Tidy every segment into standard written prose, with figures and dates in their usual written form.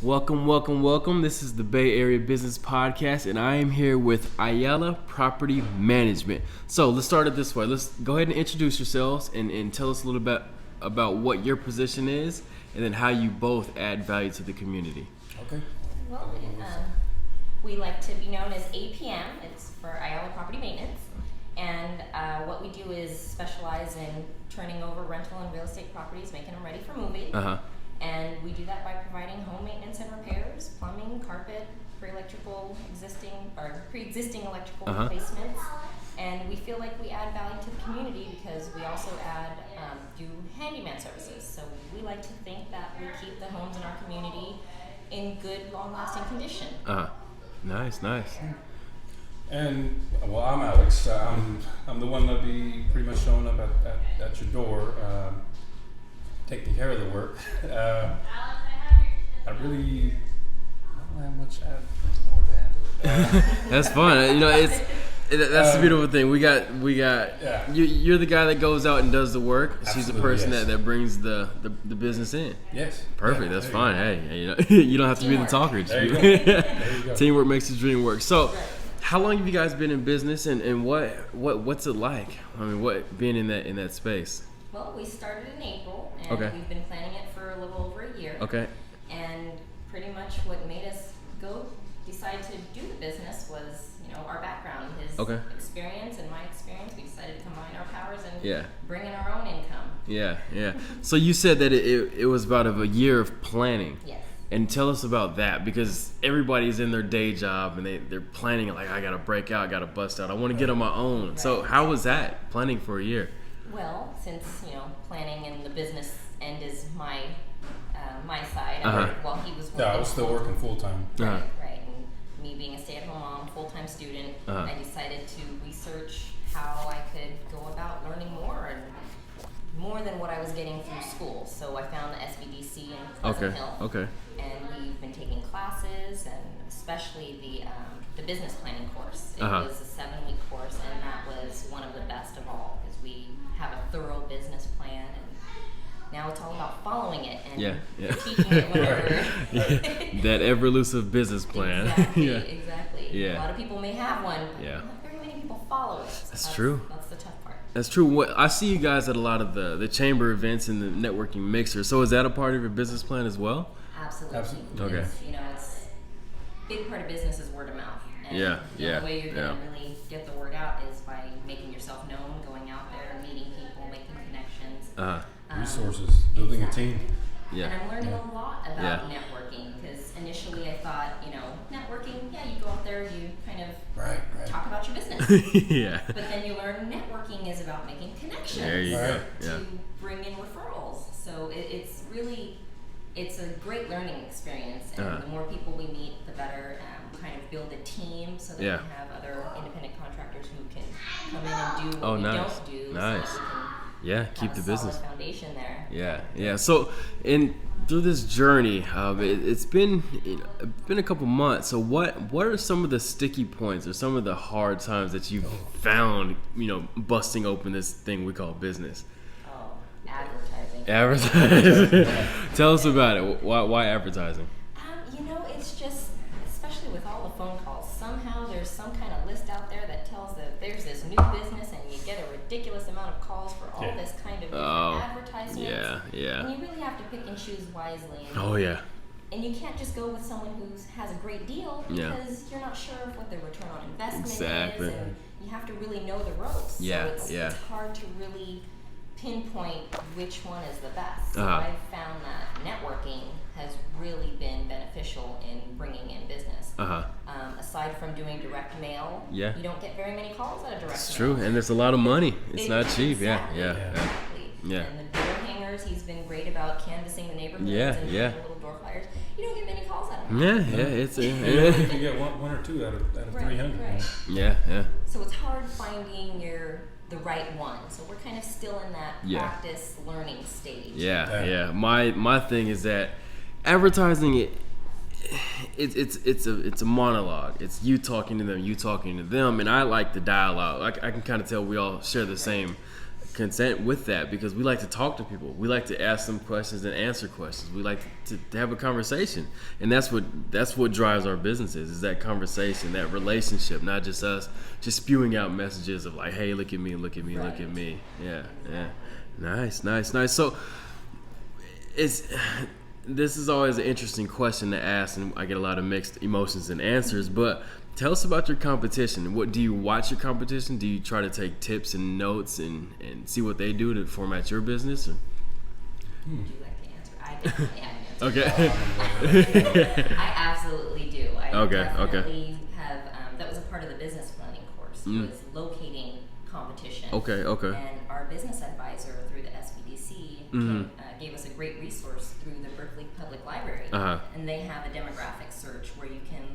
Welcome, welcome, welcome. This is the Bay Area Business Podcast, and I am here with Ayala Property Management. So let's start it this way. Let's go ahead and introduce yourselves and tell us a little bit about what your position is and then how you both add value to the community. Okay. Well, we like to be known as APM. It's for Ayala Property Maintenance. And what we do is specialize in turning over rental and real estate properties, making them ready for moving. And we do that by providing home maintenance and repairs, plumbing, carpet, pre-existing electrical replacements. And we feel like we add value to the community because we also do handyman services. So we like to think that we keep the homes in our community in good, long-lasting condition. Nice. And well, I'm Alex. I'm the one that'll be pretty much showing up at your door, taking care of the work. I really don't have much more to add to it. That's fun. That's the beautiful thing. We got. Yeah. You're the guy that goes out and does the work. She's the person yes. that brings the business in. Yes. Perfect. Yeah, that's there fine. Hey, you don't have to be the talker. There you go. There you go. Teamwork makes the dream work. So, how long have you guys been in business, and what's it like? I mean, what being in that space? Well, we started in April, and we've been planning it for a little over a year. Okay. And pretty much what made us decide to do the business was, our background, his experience and my experience. We decided to combine our powers and bring in our own income. Yeah. So you said that it was about a year of planning. Yes. And tell us about that, because everybody's in their day job and they're planning like, I gotta break out, I gotta bust out, I want to get on my own. Right. So how was that planning for a year? Well, since planning and the business end is my side, while he was working. Yeah, I was still working full time. Right. And me being a stay-at-home mom, full-time student, I decided to research how I could go about learning more than what I was getting through school. So I found the SBDC in Pleasant Hill. Okay. And we've been taking classes, and especially the business planning course. It was a 7-week course, and that was one of the best of all because we have a thorough business plan, and now it's all about following it and teaching it whenever. That ever-elusive business plan. Exactly. Yeah. A lot of people may have one, but not very many people follow it. So that's true. That's the tough part. That's true. I see you guys at a lot of the chamber events and the networking mixer. So is that a part of your business plan as well? Absolutely. Okay. It's a big part of business is word of mouth. And the only way you're going to really get the word out is by making yourself known, going out there, meeting people, making connections. Resources, building a team. Yeah. And I'm learning a lot about networking because initially I thought, networking, you go out there, you kind of talk about your business. Yeah. But then you learn networking is about making connections. There you go. To bring in referrals. So it's a great learning experience. And the more people we meet, the better. Kind of build a team so that we have other independent contractors who can come in and do what we don't do. Nice. So that we can keep the business foundation there. Yeah. So, through this journey, it's been a couple months. So, what are some of the sticky points or some of the hard times that you've found, busting open this thing we call business? Oh, advertising. Advertising. Tell us about it. Why advertising? It's just, especially with all the phone calls, somehow there's some kind of list out there that tells that there's this new business and you get a ridiculous amount of calls for all this kind of different advertisements. Yeah. And you really have to pick and choose wisely. And you can't just go with someone who has a great deal because you're not sure of what their return on investment is, and you have to really know the ropes. So it's hard to really pinpoint which one is the best. So I've found that networking has really been beneficial in bringing in business. Aside from doing direct mail, you don't get very many calls out of direct mail. It's true, and there's a lot of money. It's not cheap. Exactly. Yeah. And the door hangers, he's been great about canvassing the neighborhoods and the little door flyers. You don't get many calls out of him. You get one or two out of 300. Right. Yeah. So it's hard finding the right one. So we're kind of still in that practice learning stage. Yeah. My thing is that advertising it's a monologue. It's you talking to them, and I like the dialogue. I can kind of tell we all share the same consent with that, because we like to talk to people. We like to ask them questions and answer questions. We like to have a conversation, and that's what drives our businesses, is that conversation, that relationship, not just us just spewing out messages of like, hey, look at me, look at me, look at me. Yeah. Nice. So this is always an interesting question to ask, and I get a lot of mixed emotions and answers, but tell us about your competition. What do you watch your competition? Do you try to take tips and notes and see what they do to format your business? Or? Would you like to answer? I definitely have an answer. Okay. I absolutely do. I Okay. definitely have. That was a part of the business planning course. Was locating competition. Okay. And our business advisor through the SBDC gave us a great resource through the Berkeley Public Library, and they have a demographic search where you can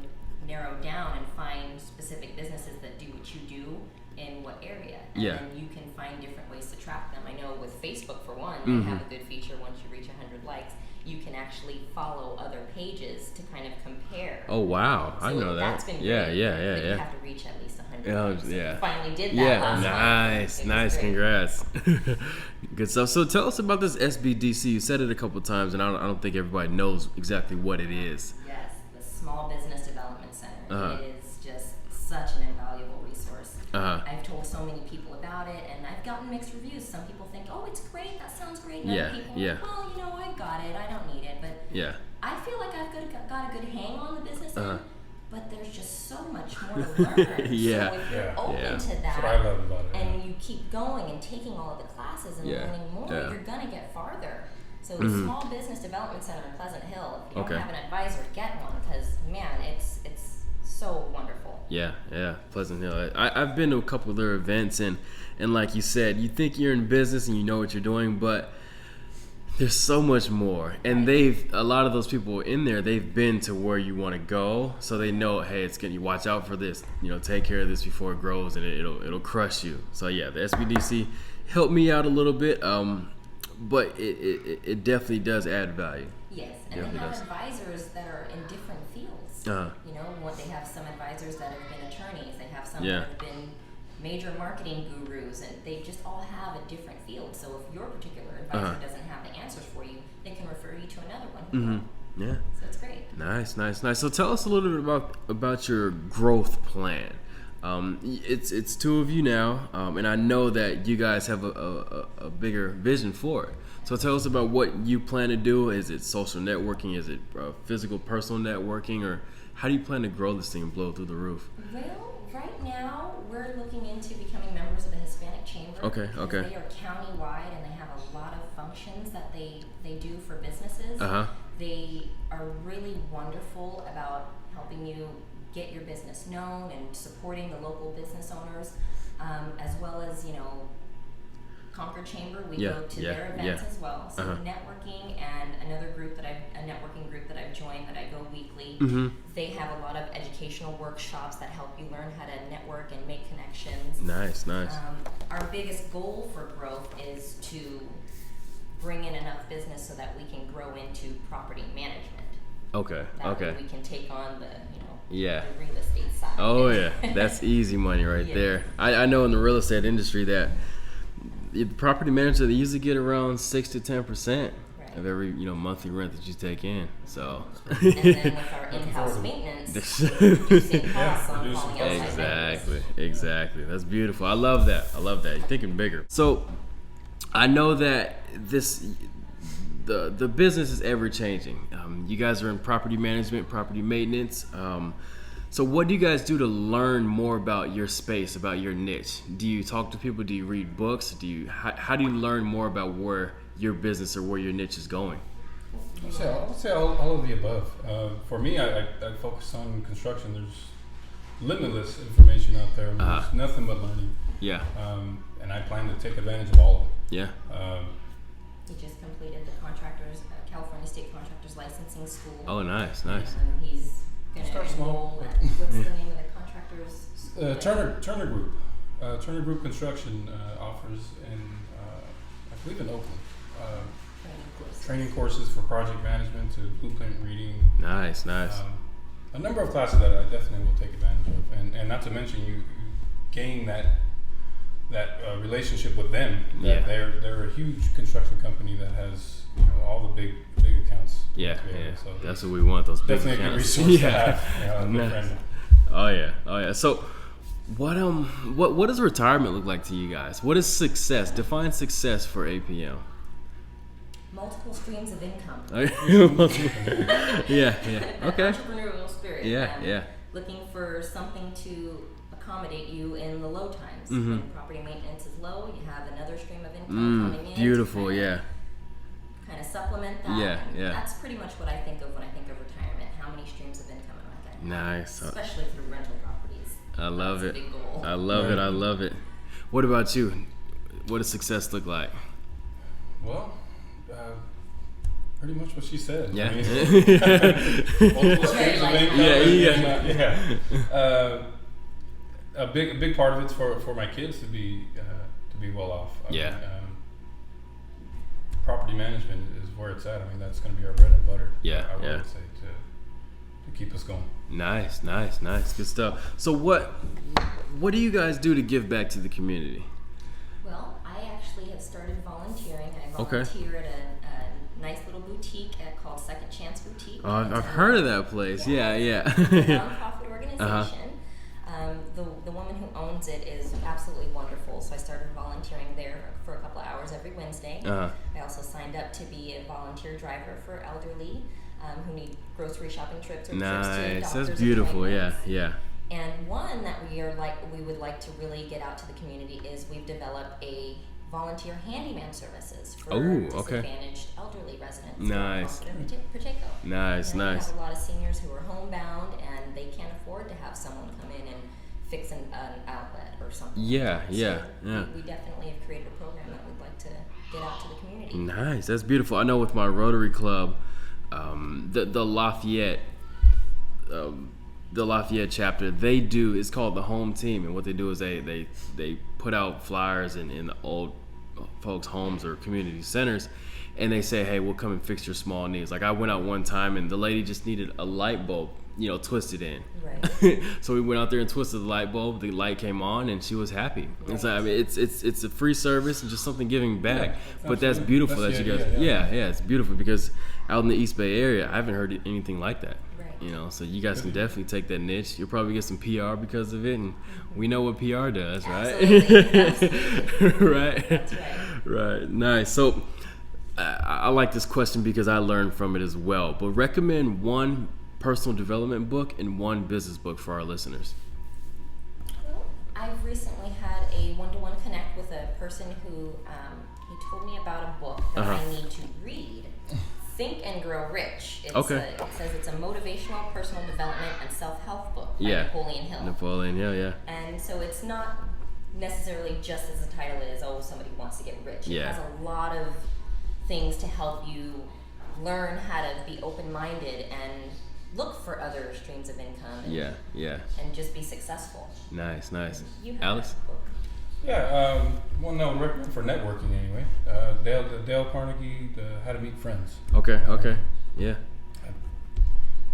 narrow down and find specific businesses that do what you do in what area, and then you can find different ways to track them. I know with Facebook, for one, they have a good feature. Once you reach 100 likes, you can actually follow other pages to kind of compare. Oh wow, so I know that. That's been great. Yeah. But you have to reach at least 100 likes. Yeah. Finally did that last month. Nice, congrats. Good stuff. So tell us about this SBDC. You said it a couple times, and I don't think everybody knows exactly what it is. Yes, the Small Business Development Center. It is just such an invaluable resource. I've told so many people about it, and I've gotten mixed reviews. Some people think, oh, it's great, that sounds great. And other people, well, I've got it, I don't need it. But I feel like I've got a good hang on the business end, but there's just so much more to learn. So if you're open to that, that's what I love about it, and you keep going and taking all of the classes and learning more, you're going to get farther. So the Small Business Development Center in Pleasant Hill, if you don't have an advisor, get one, because, man, it's so wonderful. Yeah, Pleasant Hill. I've been to a couple of their events, and like you said, you think you're in business and you know what you're doing, but there's so much more. And a lot of those people in there, they've been to where you want to go, so they know, hey, it's gonna, you watch out for this, take care of this before it grows, and it'll crush you. So yeah, the SBDC helped me out a little bit, but it definitely does add value. Yes, and they have advisors that are in different fields. They have some advisors that have been attorneys. They have some that have been major marketing gurus, and they just all have a different field. So if your particular advisor doesn't have the answers for you, they can refer you to another one. Yeah. So it's great. Nice. So tell us a little bit about your growth plan. It's two of you now, and I know that you guys have a bigger vision for it. So tell us about what you plan to do. Is it social networking? Is it physical, personal networking? Or how do you plan to grow this thing and blow it through the roof? Well, right now we're looking into becoming members of the Hispanic Chamber. Okay. They are county-wide, and they have a lot of functions that they do for businesses. They are really wonderful about helping you get your business known and supporting the local business owners, as well as, Concord Chamber, we go to their events as well. So networking, and another group a networking group that I've joined that I go weekly. They have a lot of educational workshops that help you learn how to network and make connections. Nice. Our biggest goal for growth is to bring in enough business so that we can grow into property management. That way we can take on the real estate side. Oh yeah, that's easy money right there. I know in the real estate industry that the property manager, they usually get around 6 to 10% of every monthly rent that you take in. So and then with our in-house maintenance, reducing costs on calling outside vendors. Exactly. That's beautiful. I love that. You're thinking bigger. So I know that the business is ever changing. You guys are in property management, property maintenance. So what do you guys do to learn more about your space, about your niche? Do you talk to people? Do you read books? How do you learn more about where your business or where your niche is going? I'll say all of the above. For me, I focus on construction. There's limitless information out there. There's nothing but learning. Yeah. And I plan to take advantage of all of it. Yeah. He just completed the California State Contractors Licensing School. Oh, nice. He's going to enroll at, what's the name of the contractors? Turner Group. Turner Group Construction offers in, I believe in Oakland, training courses for project management to blueprint reading. Nice. A number of classes that I definitely will take advantage of. And not to mention, you gain that relationship with them. Yeah. They're a huge construction company that has all the big accounts. Yeah. So that's what we want. Those big definitely accounts. A good resource to have. A good friend. Oh yeah. So, what does retirement look like to you guys? What is success? Define success for APM. Multiple streams of income. Yeah. Okay. Entrepreneurial spirit. Yeah. Looking for something to accommodate you in the low times. Mm-hmm. When property maintenance is low, you have another stream of income coming in. Beautiful. Kind of supplement that. Yeah. That's pretty much what I think of when I think of retirement. How many streams of income am I getting? Nice. Especially through rental properties. I love That's it. a big goal. I love it. What about you? What does success look like? Well, pretty much what she said. Yeah. I mean, multiple streams of income. A big part of it's for my kids to be well off. I mean, property management is where it's at. I mean, that's going to be our bread and butter. I would say to keep us going. Nice, good stuff. So what do you guys do to give back to the community? Well, I actually have started volunteering. I volunteer at a nice little boutique called Second Chance Boutique. Oh, I've heard of that place. Yeah. It's a nonprofit organization. The woman who owns it is absolutely wonderful, so I started volunteering there for a couple of hours every Wednesday. I also signed up to be a volunteer driver for elderly who need grocery shopping trips or trips to doctor's That's beautiful. appointments. Yeah. And one that we would like to really get out to the community is we've developed a volunteer handyman services for disadvantaged elderly residents. Nice. In Pacheco. Nice. We have a lot of seniors who are homebound and they can't afford to have someone come in and fix an outlet or something. Yeah. We definitely have created a program that we'd like to get out to the community. Nice. That's beautiful. I know with my Rotary Club, the Lafayette chapter, it's called the Home Team, and what they do is they put out flyers in the old folks' homes or community centers, and they say, hey, we'll come and fix your small needs. Like I went out one time and the lady just needed a light bulb, twisted in. Right. So we went out there and twisted the light bulb. The light came on and she was happy. Right. And so I mean, it's a free service and just something giving back. But that's beautiful that you guys. Yeah, it's beautiful because out in the East Bay area, I haven't heard anything like that. So you guys can definitely take that niche. You'll probably get some PR because of it, and we know what PR does, right? Absolutely. Right. That's right. Right. Nice. So I like this question because I learned from it as well. But recommend one personal development book and one business book for our listeners. Well, I've recently had a one-to-one connect with a person who he told me about a book that I need to read. Think and Grow Rich. It says it's a motivational personal development and self-help book by Napoleon Hill. And so it's not necessarily just as the title is, somebody wants to get rich. It has a lot of things to help you learn how to be open-minded and look for other streams of income. And just be successful. Nice. You have Alex? a book. Yeah, one I would recommend for networking anyway. Dale Carnegie, How to Meet Friends. Okay. Yeah.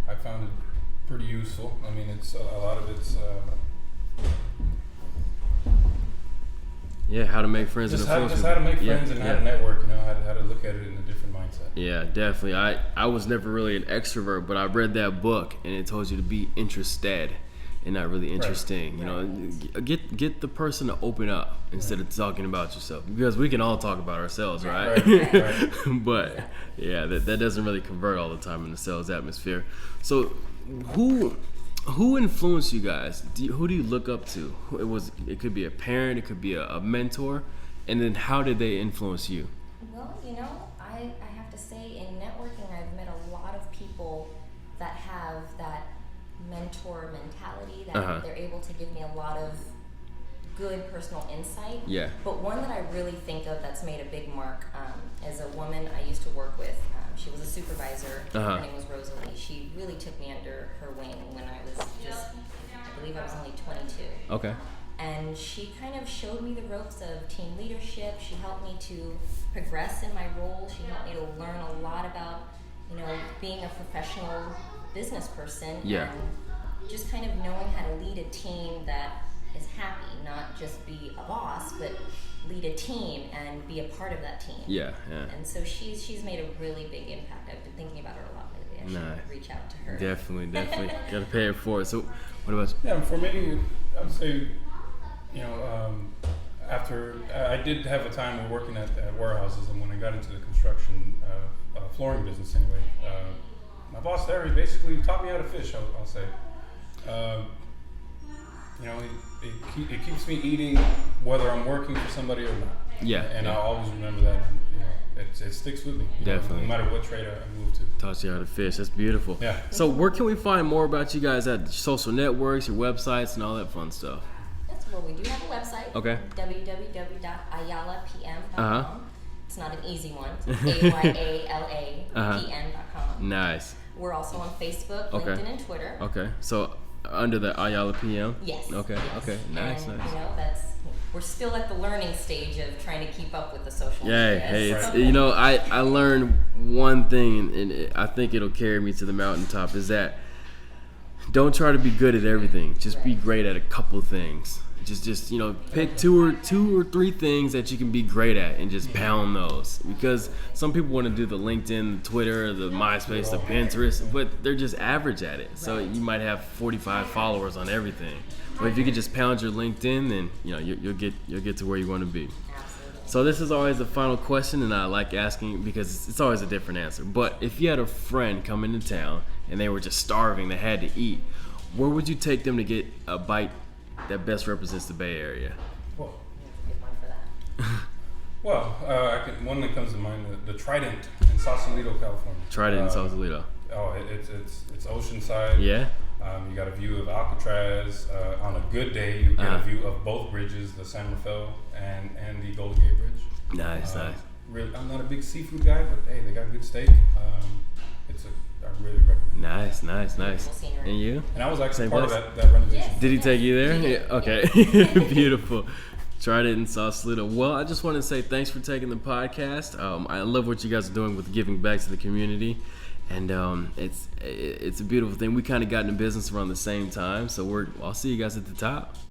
I found it pretty useful. I mean, it's a lot of it's. How to make friends and influence. Just how to make friends and how to network. How to look at it in a different mindset. Yeah, definitely. I was never really an extrovert, but I read that book and it told you to be interested. And not really interesting, Get the person to open up instead of talking about yourself, because we can all talk about ourselves, right? But that doesn't really convert all the time in the sales atmosphere. So, who influenced you guys? Who do you look up to? It could be a parent, it could be a mentor, and then how did they influence you? Well, I have to say in networking, I've met a lot of people that have that mentor mentality that they're able to give me a lot of good personal insight. But one that I really think of that's made a big mark is a woman I used to work with. She was a supervisor. Her name was Rosalie. She really took me under her wing when I was I believe I was only 22. Okay. And she kind of showed me the ropes of team leadership. She helped me to progress in my role. She helped me to learn a lot about, being a professional business person and just kind of knowing how to lead a team that is happy, not just be a boss, but lead a team and be a part of that team. Yeah. And so she's made a really big impact. I've been thinking about her a lot lately. I should reach out to her. Definitely. Gotta pay it forward. So, what about you? Yeah, for me, I would say, after I did have a time working at warehouses, and when I got into the construction flooring business anyway, my boss there, he basically taught me how to fish. I'll say, it keeps me eating whether I'm working for somebody or not. Yeah, and I'll always remember that. And, it sticks with me. Definitely. No matter what trade I move to. Taught you how to fish. That's beautiful. Yeah. So where can we find more about you guys at social networks, your websites, and all that fun stuff? Well, we do have a website. Okay. www.ayalapm.com. It's not an easy one. It's AYALAPM.com. Nice. We're also on Facebook, LinkedIn, and Twitter. Okay. So under the Ayala PM? Yes. Okay. Yes. Okay. Nice. And, nice. we're still at the learning stage of trying to keep up with the social Yeah. media. Hey, I learned one thing, and I think it'll carry me to the mountaintop, is that don't try to be good at everything. Just be great at a couple things. Just pick two or three things that you can be great at and just pound those, because some people want to do the LinkedIn, the Twitter, the MySpace, the Pinterest, but they're just average at it. So you might have 45 followers on everything, but if you can just pound your LinkedIn, then you'll get to where you want to be. So this is always the final question, and I like asking because it's always a different answer. But if you had a friend come into town and they were just starving, they had to eat, where would you take them to get a bite that best represents the Bay Area? Well, Good one for that. One that comes to mind, the Trident in Sausalito, California. Trident in Sausalito. Oh, it's oceanside. Yeah. You got a view of Alcatraz. On a good day, you get a view of both bridges, the San Rafael and the Golden Gate Bridge. Nice. Really, I'm not a big seafood guy, but hey, they got good steak. I really recommend. Nice. Scenery. And you? And I was actually Same part place? of that renovation. Yes. Did he take you there? He did. Yeah. Okay. Beautiful. Trident in Sausalito. Well, I just want to say thanks for taking the podcast. I love what you guys are doing with giving back to the community. And it's a beautiful thing. We kind of got into business around the same time, so I'll see you guys at the top.